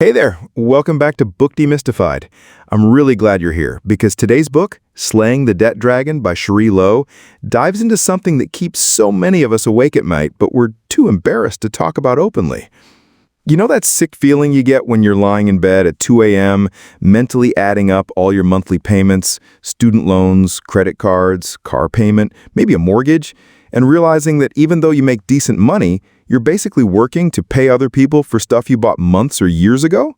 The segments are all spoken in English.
Hey there, welcome back to Book Demystified. I'm really glad you're here because today's book, Slaying the Debt Dragon by Cherie Lowe, dives into something that keeps so many of us awake at night, but we're too embarrassed to talk about openly. You know that sick feeling you get when you're lying in bed at 2 a.m., mentally adding up all your monthly payments, student loans, credit cards, car payment, maybe a mortgage, and realizing that even though you make decent money, you're basically working to pay other people for stuff you bought months or years ago?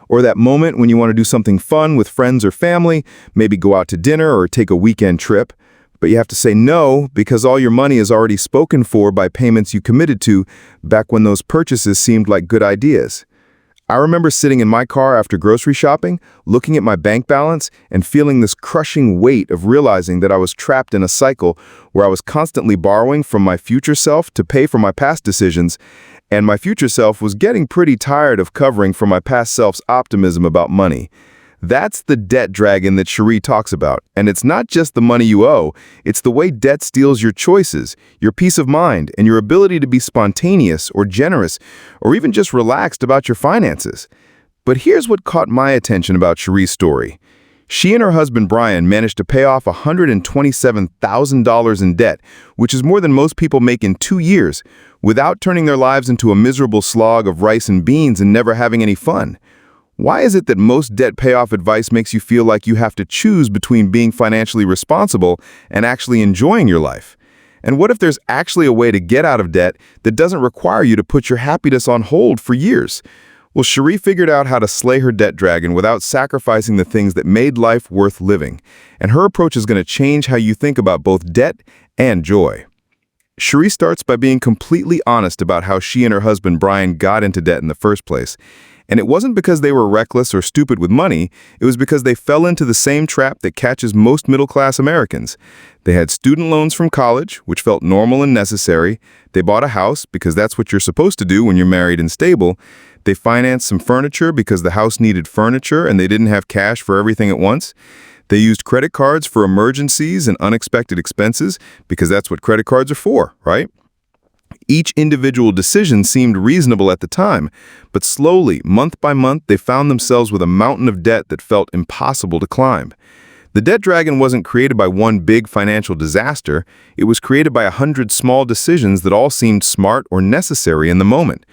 Or that moment when you want to do something fun with friends or family, maybe go out to dinner or take a weekend trip, but you have to say no because all your money is already spoken for by payments you committed to back when those purchases seemed like good ideas. I remember sitting in my car after grocery shopping, looking at my bank balance and feeling this crushing weight of realizing that I was trapped in a cycle where I was constantly borrowing from my future self to pay for my past decisions, and my future self was getting pretty tired of covering for my past self's optimism about money. That's the debt dragon that Cherie talks about, and it's not just the money you owe, it's the way debt steals your choices, your peace of mind, and your ability to be spontaneous or generous, or even just relaxed about your finances. But here's what caught my attention about Cherie's story. She and her husband Brian managed to pay off $127,000 in debt, which is more than most people make in 2 years, without turning their lives into a miserable slog of rice and beans and never having any fun. Why is it that most debt payoff advice makes you feel like you have to choose between being financially responsible and actually enjoying your life? And what if there's actually a way to get out of debt that doesn't require you to put your happiness on hold for years? Well, Cherie figured out how to slay her debt dragon without sacrificing the things that made life worth living. And her approach is going to change how you think about both debt and joy. Cherie starts by being completely honest about how she and her husband Brian got into debt in the first place. And it wasn't because they were reckless or stupid with money, it was because they fell into the same trap that catches most middle-class Americans. They had student loans from college, which felt normal and necessary. They bought a house because that's what you're supposed to do when you're married and stable. They financed some furniture because the house needed furniture and they didn't have cash for everything at once. They used credit cards for emergencies and unexpected expenses because that's what credit cards are for, right? Each individual decision seemed reasonable at the time, but slowly, month by month, they found themselves with a mountain of debt that felt impossible to climb. The debt dragon wasn't created by one big financial disaster. It was created by 100 small decisions that all seemed smart or necessary in the moment.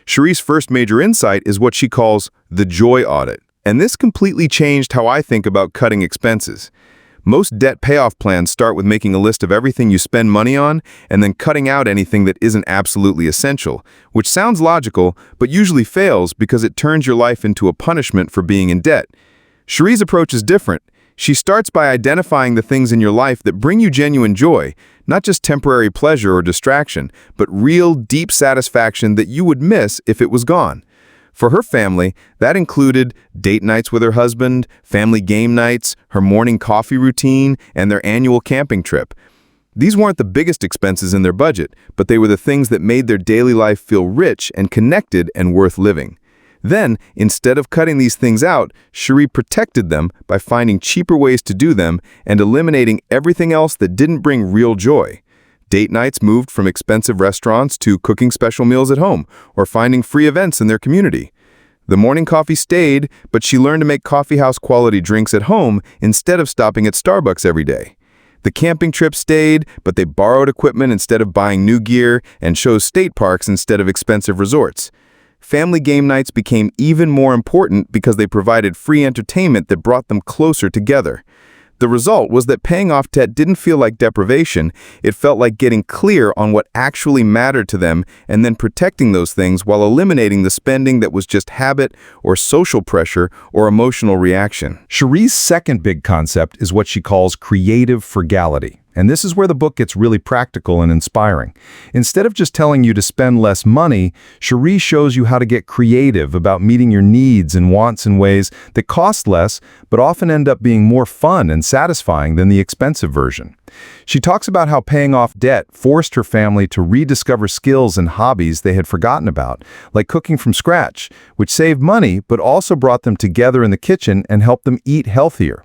Cherie's first major insight is what she calls the joy audit, and this completely changed how I think about cutting expenses. Most debt payoff plans start with making a list of everything you spend money on and then cutting out anything that isn't absolutely essential, which sounds logical, but usually fails because it turns your life into a punishment for being in debt. Cherie's approach is different. She starts by identifying the things in your life that bring you genuine joy, not just temporary pleasure or distraction, but real, deep satisfaction that you would miss if it was gone. For her family, that included date nights with her husband, family game nights, her morning coffee routine, and their annual camping trip. These weren't the biggest expenses in their budget, but they were the things that made their daily life feel rich and connected and worth living. Then, instead of cutting these things out, Cherie protected them by finding cheaper ways to do them and eliminating everything else that didn't bring real joy. Date nights moved from expensive restaurants to cooking special meals at home or finding free events in their community. The morning coffee stayed, but she learned to make coffeehouse quality drinks at home instead of stopping at Starbucks every day. The camping trip stayed, but they borrowed equipment instead of buying new gear and chose state parks instead of expensive resorts. Family game nights became even more important because they provided free entertainment that brought them closer together. The result was that paying off debt didn't feel like deprivation, it felt like getting clear on what actually mattered to them and then protecting those things while eliminating the spending that was just habit or social pressure or emotional reaction. Cherie's second big concept is what she calls creative frugality. And this is where the book gets really practical and inspiring. Instead of just telling you to spend less money, Cherie shows you how to get creative about meeting your needs and wants in ways that cost less, but often end up being more fun and satisfying than the expensive version. She talks about how paying off debt forced her family to rediscover skills and hobbies they had forgotten about, like cooking from scratch, which saved money but also brought them together in the kitchen and helped them eat healthier.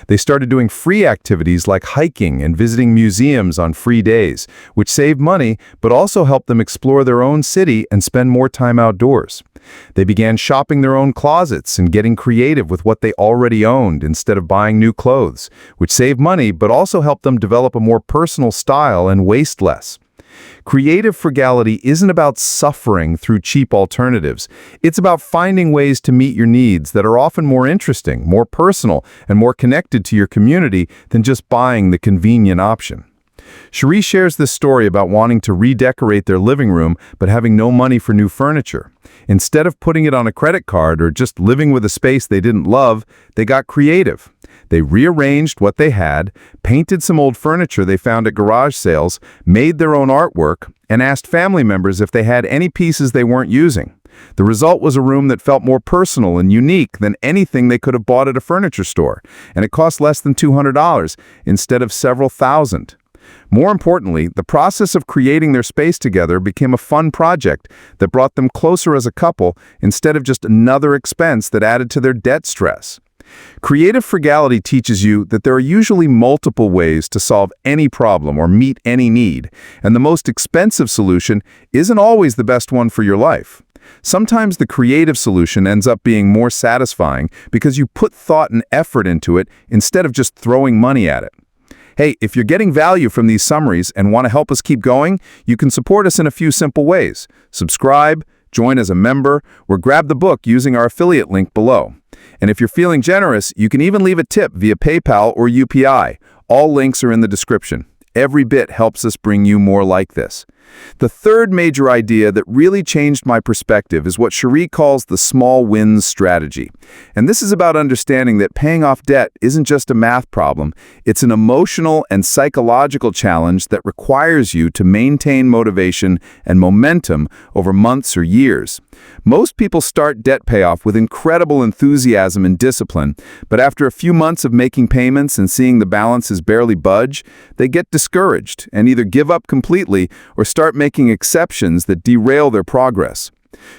They started doing free activities like hiking and visiting museums on free days, which saved money but also helped them explore their own city and spend more time outdoors. They began shopping their own closets and getting creative with what they already owned instead of buying new clothes, which saved money but also helped them develop a more personal style and waste less. Creative frugality isn't about suffering through cheap alternatives. It's about finding ways to meet your needs that are often more interesting, more personal, and more connected to your community than just buying the convenient option. Cherie shares this story about wanting to redecorate their living room but having no money for new furniture. Instead of putting it on a credit card or just living with a space they didn't love, they got creative. They rearranged what they had, painted some old furniture they found at garage sales, made their own artwork, and asked family members if they had any pieces they weren't using. The result was a room that felt more personal and unique than anything they could have bought at a furniture store, and it cost less than $200 instead of several thousand. More importantly, the process of creating their space together became a fun project that brought them closer as a couple instead of just another expense that added to their debt stress. Creative frugality teaches you that there are usually multiple ways to solve any problem or meet any need, and the most expensive solution isn't always the best one for your life. Sometimes the creative solution ends up being more satisfying because you put thought and effort into it instead of just throwing money at it. Hey, if you're getting value from these summaries and want to help us keep going, you can support us in a few simple ways. Subscribe, join as a member, or grab the book using our affiliate link below. And if you're feeling generous, you can even leave a tip via PayPal or UPI. All links are in the description. Every bit helps us bring you more like this. The third major idea that really changed my perspective is what Cherie calls the small wins strategy. And this is about understanding that paying off debt isn't just a math problem, it's an emotional and psychological challenge that requires you to maintain motivation and momentum over months or years. Most people start debt payoff with incredible enthusiasm and discipline, but after a few months of making payments and seeing the balances barely budge, they get discouraged and either give up completely or start making exceptions that derail their progress.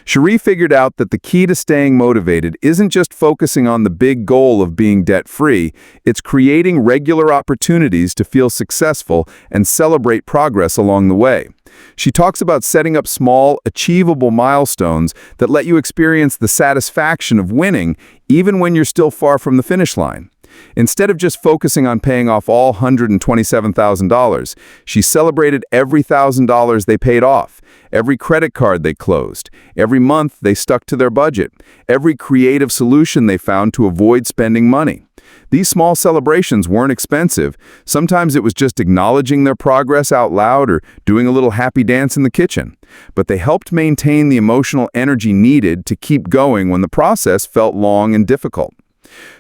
Cherie figured out that the key to staying motivated isn't just focusing on the big goal of being debt-free, it's creating regular opportunities to feel successful and celebrate progress along the way. She talks about setting up small, achievable milestones that let you experience the satisfaction of winning even when you're still far from the finish line. Instead of just focusing on paying off all $127,000, she celebrated every $1,000 they paid off, every credit card they closed, every month they stuck to their budget, every creative solution they found to avoid spending money. These small celebrations weren't expensive. Sometimes it was just acknowledging their progress out loud or doing a little happy dance in the kitchen. But they helped maintain the emotional energy needed to keep going when the process felt long and difficult.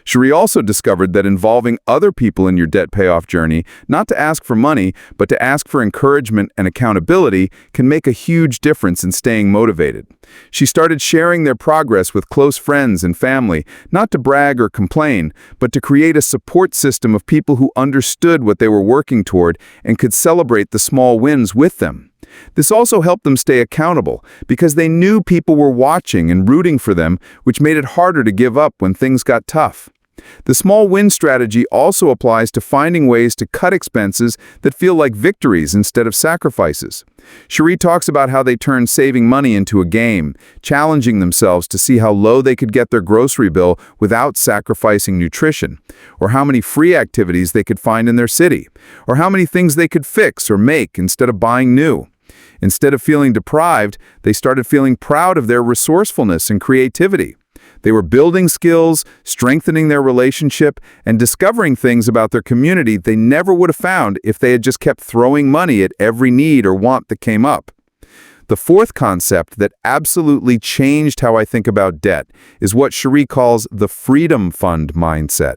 Cherie also discovered that involving other people in your debt payoff journey, not to ask for money, but to ask for encouragement and accountability, can make a huge difference in staying motivated. She started sharing their progress with close friends and family, not to brag or complain, but to create a support system of people who understood what they were working toward and could celebrate the small wins with them. This also helped them stay accountable because they knew people were watching and rooting for them, which made it harder to give up when things got tough. The small win strategy also applies to finding ways to cut expenses that feel like victories instead of sacrifices. Cherie talks about how they turned saving money into a game, challenging themselves to see how low they could get their grocery bill without sacrificing nutrition, or how many free activities they could find in their city, or how many things they could fix or make instead of buying new. Instead of feeling deprived, they started feeling proud of their resourcefulness and creativity. They were building skills, strengthening their relationship, and discovering things about their community they never would have found if they had just kept throwing money at every need or want that came up. The fourth concept that absolutely changed how I think about debt is what Cherie calls the freedom fund mindset.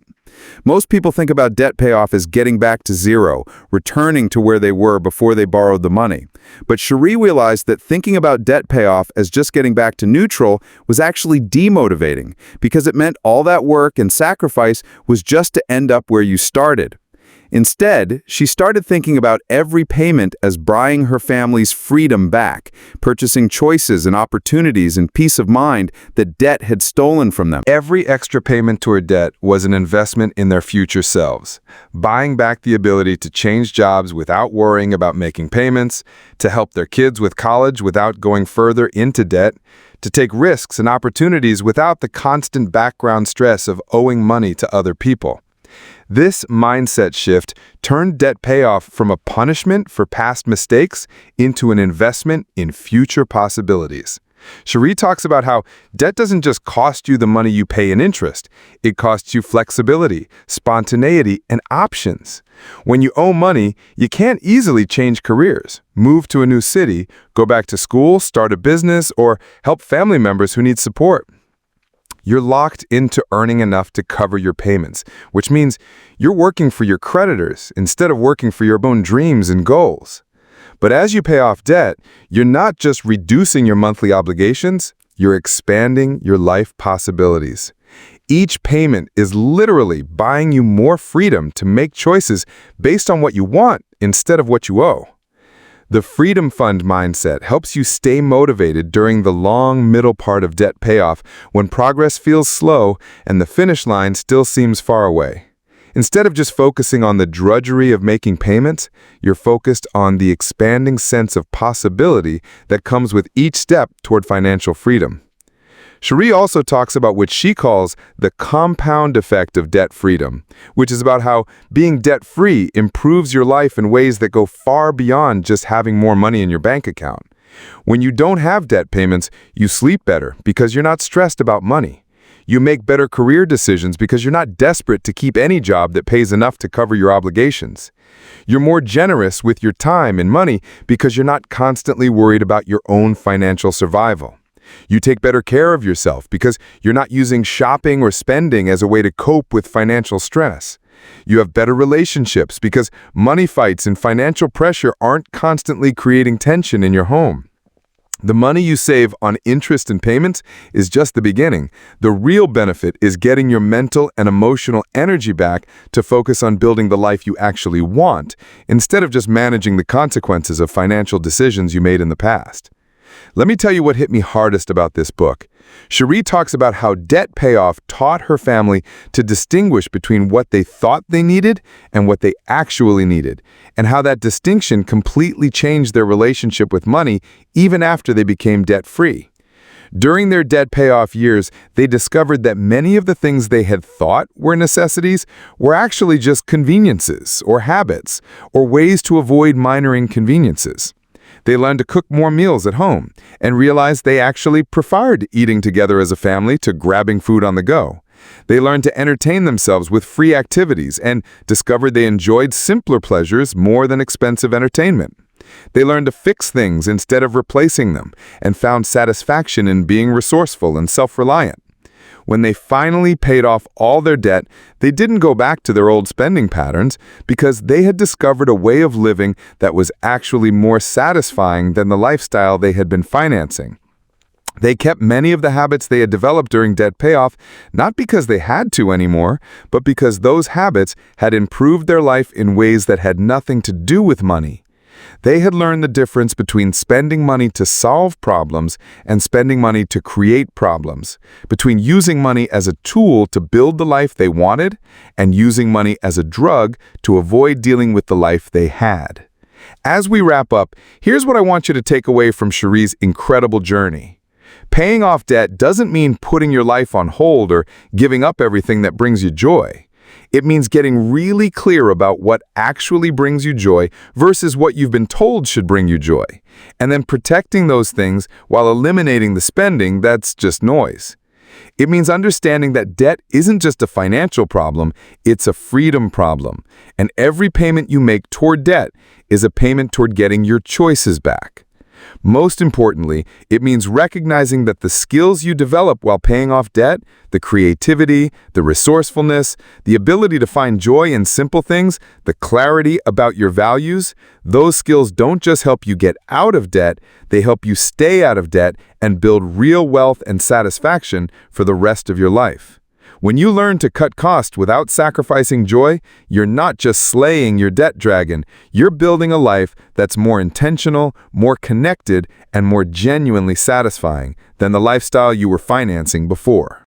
Most people think about debt payoff as getting back to zero, returning to where they were before they borrowed the money. But Cherie realized that thinking about debt payoff as just getting back to neutral was actually demotivating because it meant all that work and sacrifice was just to end up where you started. Instead, she started thinking about every payment as buying her family's freedom back, purchasing choices and opportunities and peace of mind that debt had stolen from them. Every extra payment toward debt was an investment in their future selves, buying back the ability to change jobs without worrying about making payments, to help their kids with college without going further into debt, to take risks and opportunities without the constant background stress of owing money to other people. This mindset shift turned debt payoff from a punishment for past mistakes into an investment in future possibilities. Cherie talks about how debt doesn't just cost you the money you pay in interest, it costs you flexibility, spontaneity, and options. When you owe money, you can't easily change careers, move to a new city, go back to school, start a business, or help family members who need support. You're locked into earning enough to cover your payments, which means you're working for your creditors instead of working for your own dreams and goals. But as you pay off debt, you're not just reducing your monthly obligations, you're expanding your life possibilities. Each payment is literally buying you more freedom to make choices based on what you want instead of what you owe. The Freedom Fund mindset helps you stay motivated during the long middle part of debt payoff when progress feels slow and the finish line still seems far away. Instead of just focusing on the drudgery of making payments, you're focused on the expanding sense of possibility that comes with each step toward financial freedom. Cherie also talks about what she calls the compound effect of debt freedom, which is about how being debt-free improves your life in ways that go far beyond just having more money in your bank account. When you don't have debt payments, you sleep better because you're not stressed about money. You make better career decisions because you're not desperate to keep any job that pays enough to cover your obligations. You're more generous with your time and money because you're not constantly worried about your own financial survival. You take better care of yourself because you're not using shopping or spending as a way to cope with financial stress. You have better relationships because money fights and financial pressure aren't constantly creating tension in your home. The money you save on interest and payments is just the beginning. The real benefit is getting your mental and emotional energy back to focus on building the life you actually want, instead of just managing the consequences of financial decisions you made in the past. Let me tell you what hit me hardest about this book. Cherie talks about how debt payoff taught her family to distinguish between what they thought they needed and what they actually needed, and how that distinction completely changed their relationship with money even after they became debt-free. During their debt payoff years, they discovered that many of the things they had thought were necessities were actually just conveniences or habits or ways to avoid minor inconveniences. They learned to cook more meals at home and realized they actually preferred eating together as a family to grabbing food on the go. They learned to entertain themselves with free activities and discovered they enjoyed simpler pleasures more than expensive entertainment. They learned to fix things instead of replacing them and found satisfaction in being resourceful and self-reliant. When they finally paid off all their debt, they didn't go back to their old spending patterns because they had discovered a way of living that was actually more satisfying than the lifestyle they had been financing. They kept many of the habits they had developed during debt payoff, not because they had to anymore, but because those habits had improved their life in ways that had nothing to do with money. They had learned the difference between spending money to solve problems and spending money to create problems, between using money as a tool to build the life they wanted and using money as a drug to avoid dealing with the life they had. As we wrap up, here's what I want you to take away from Cherie's incredible journey. Paying off debt doesn't mean putting your life on hold or giving up everything that brings you joy. It means getting really clear about what actually brings you joy versus what you've been told should bring you joy, and then protecting those things while eliminating the spending that's just noise. It means understanding that debt isn't just a financial problem, it's a freedom problem, and every payment you make toward debt is a payment toward getting your choices back. Most importantly, it means recognizing that the skills you develop while paying off debt, the creativity, the resourcefulness, the ability to find joy in simple things, the clarity about your values, those skills don't just help you get out of debt, they help you stay out of debt and build real wealth and satisfaction for the rest of your life. When you learn to cut costs without sacrificing joy, you're not just slaying your debt dragon, you're building a life that's more intentional, more connected, and more genuinely satisfying than the lifestyle you were financing before.